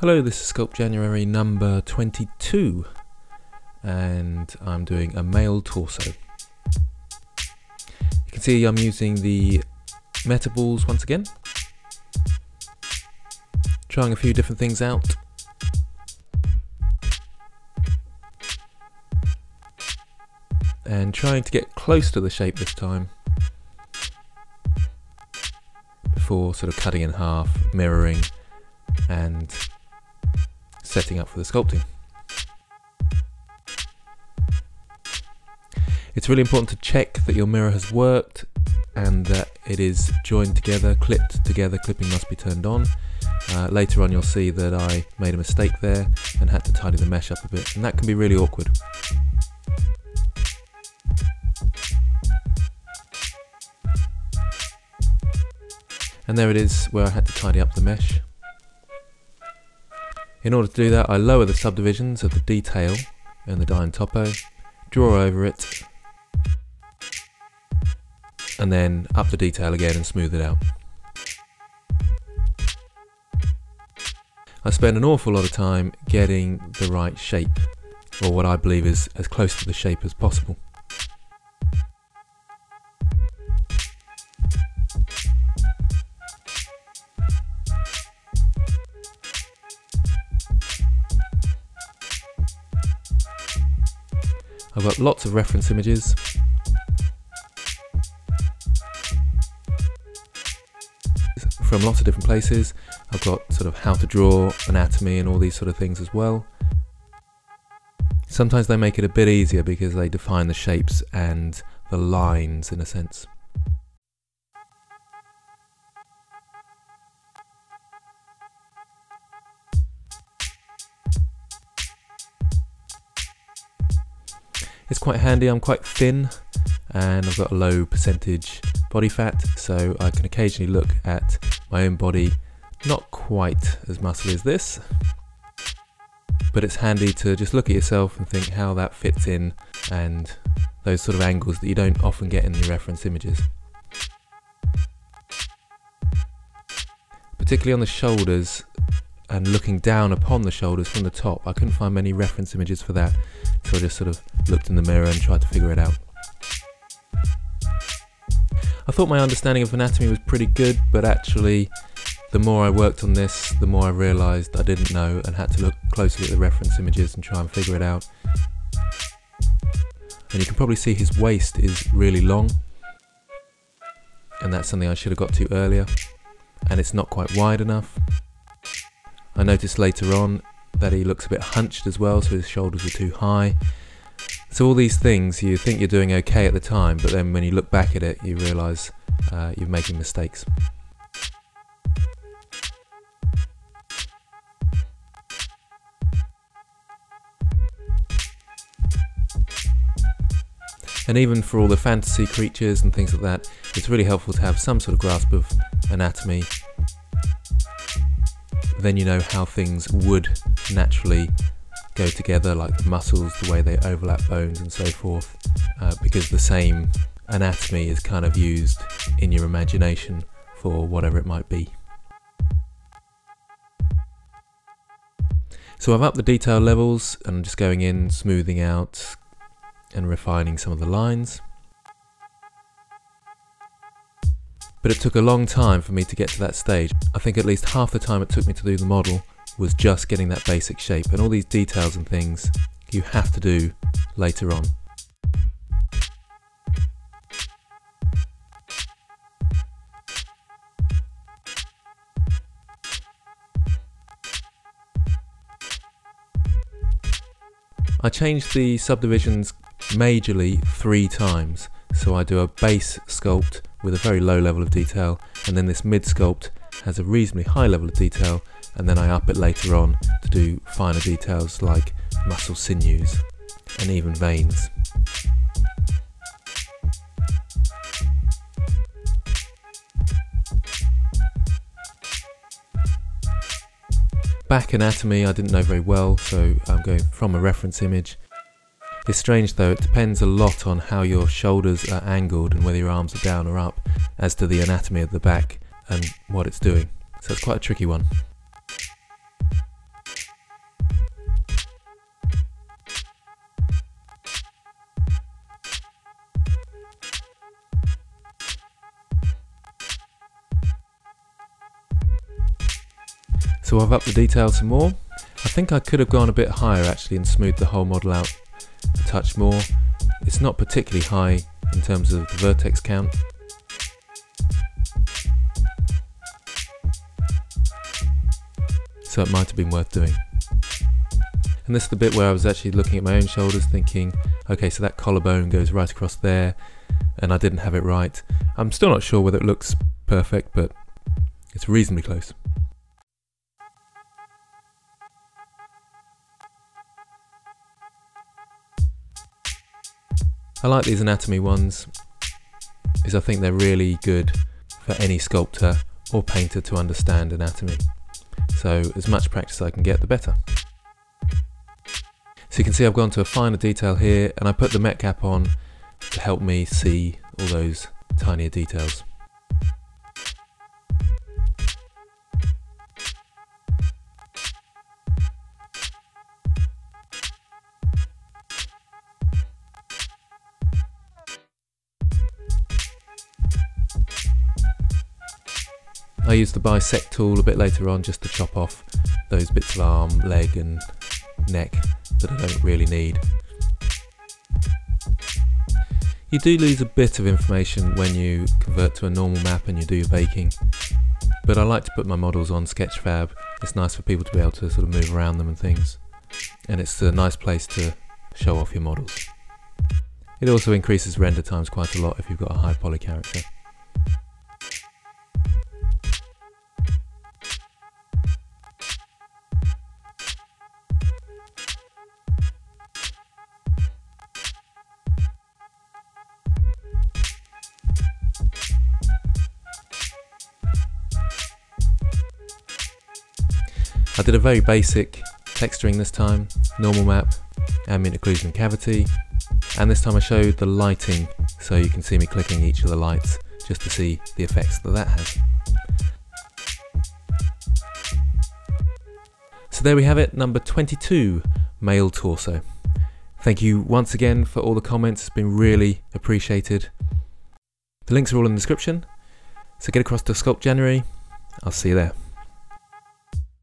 Hello, this is Sculpt January number 22 and I'm doing a male torso. You can see I'm using the meta balls once again, trying a few different things out. And trying to get close to the shape this time before sort of cutting in half, mirroring and setting up for the sculpting. It's really important to check that your mirror has worked and that it is joined together, clipped together. Clipping must be turned on. Later on you'll see that I made a mistake there and had to tidy the mesh up a bit, and that can be really awkward. And there it is where I had to tidy up the mesh. In order to do that, I lower the subdivisions of the detail in the die and topo, draw over it, and then up the detail again and smooth it out. I spend an awful lot of time getting the right shape, or what I believe is as close to the shape as possible. I've got lots of reference images. From lots of different places. I've got sort of how to draw, anatomy and all these sort of things as well. Sometimes they make it a bit easier because they define the shapes and the lines in a sense. It's quite handy. I'm quite thin and I've got a low percentage body fat, so I can occasionally look at my own body, not quite as muscly as this, but it's handy to just look at yourself and think how that fits in, and those sort of angles that you don't often get in your reference images. Particularly on the shoulders and looking down upon the shoulders from the top, I couldn't find many reference images for that, so I just sort of looked in the mirror and tried to figure it out. I thought my understanding of anatomy was pretty good, but actually the more I worked on this, the more I realised I didn't know and had to look closely at the reference images and try and figure it out. And you can probably see his waist is really long, and that's something I should have got to earlier, and it's not quite wide enough. I noticed later on that he looks a bit hunched as well, so his shoulders are too high. So all these things, you think you're doing okay at the time, but then when you look back at it, you realise you're making mistakes. And even for all the fantasy creatures and things like that, it's really helpful to have some sort of grasp of anatomy. Then you know how things would naturally go together, like the muscles, the way they overlap bones and so forth, because the same anatomy is kind of used in your imagination for whatever it might be. So I've upped the detail levels and I'm just going in, smoothing out and refining some of the lines. But it took a long time for me to get to that stage. I think at least half the time it took me to do the model was just getting that basic shape, and all these details and things you have to do later on. I changed the subdivisions majorly 3 times. So I do a base sculpt with a very low level of detail, and then this mid sculpt has a reasonably high level of detail, and then I up it later on to do finer details like muscle sinews and even veins. Back anatomy I didn't know very well, so I'm going from a reference image. It's strange though, it depends a lot on how your shoulders are angled and whether your arms are down or up as to the anatomy of the back and what it's doing. So it's quite a tricky one. So I've upped the detail some more. I think I could have gone a bit higher actually and smoothed the whole model out a touch more. It's not particularly high in terms of the vertex count. So it might have been worth doing. And this is the bit where I was actually looking at my own shoulders thinking, okay, so that collarbone goes right across there, and I didn't have it right. I'm still not sure whether it looks perfect, but it's reasonably close. I like these anatomy ones, because I think they're really good for any sculptor or painter to understand anatomy. So as much practice I can get, the better. So you can see I've gone to a finer detail here, and I put the Met cap on to help me see all those tinier details. I used the bisect tool a bit later on just to chop off those bits of arm, leg and neck that I don't really need. You do lose a bit of information when you convert to a normal map and you do your baking, but I like to put my models on Sketchfab. It's nice for people to be able to sort of move around them and things, and it's a nice place to show off your models. It also increases render times quite a lot if you've got a high poly character. I did a very basic texturing this time, normal map, ambient occlusion and cavity, and this time I showed the lighting so you can see me clicking each of the lights just to see the effects that that has. So there we have it, number 22, male torso. Thank you once again for all the comments, it's been really appreciated. The links are all in the description, so get across to Sculpt January, I'll see you there.